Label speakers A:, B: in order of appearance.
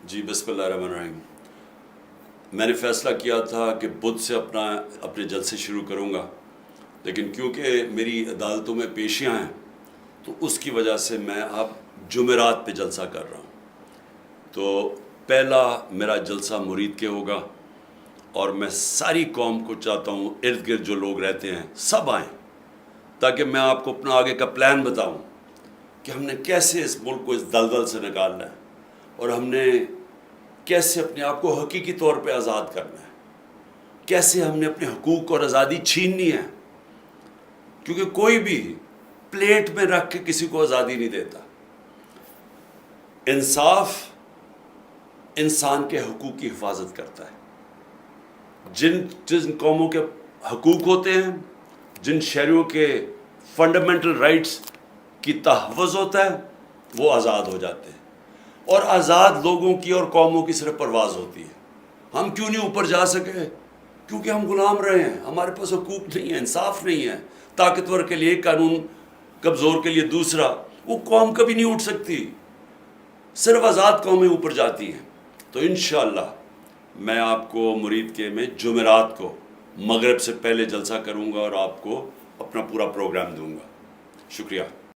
A: جی بسم اللہ الرحمن الرحیم. میں نے فیصلہ کیا تھا کہ بدھ سے اپنے جلسے شروع کروں گا، لیکن کیونکہ میری عدالتوں میں پیشیاں ہیں تو اس کی وجہ سے میں اب جمعرات پہ جلسہ کر رہا ہوں. تو پہلا میرا جلسہ مرید کے ہوگا اور میں ساری قوم کو چاہتا ہوں ارد گرد جو لوگ رہتے ہیں سب آئیں، تاکہ میں آپ کو اپنا آگے کا پلان بتاؤں کہ ہم نے کیسے اس ملک کو اس دلدل سے نکالنا ہے اور ہم نے کیسے اپنے آپ کو حقیقی طور پہ آزاد کرنا ہے، کیسے ہم نے اپنے حقوق اور آزادی چھیننی ہے، کیونکہ کوئی بھی پلیٹ میں رکھ کے کسی کو آزادی نہیں دیتا. انصاف انسان کے حقوق کی حفاظت کرتا ہے. جن قوموں کے حقوق ہوتے ہیں، جن شہریوں کے فنڈامنٹل رائٹس کی تحفظ ہوتا ہے، وہ آزاد ہو جاتے ہیں. اور آزاد لوگوں کی اور قوموں کی صرف پرواز ہوتی ہے. ہم کیوں نہیں اوپر جا سکے؟ کیونکہ ہم غلام رہے ہیں، ہمارے پاس حقوق نہیں ہے، انصاف نہیں ہے. طاقتور کے لیے ایک قانون، کمزور کے لیے دوسرا. وہ قوم کبھی نہیں اٹھ سکتی، صرف آزاد قومیں اوپر جاتی ہیں. تو انشاءاللہ میں آپ کو مرید کے میں جمعرات کو مغرب سے پہلے جلسہ کروں گا اور آپ کو اپنا پورا پروگرام دوں گا. شکریہ.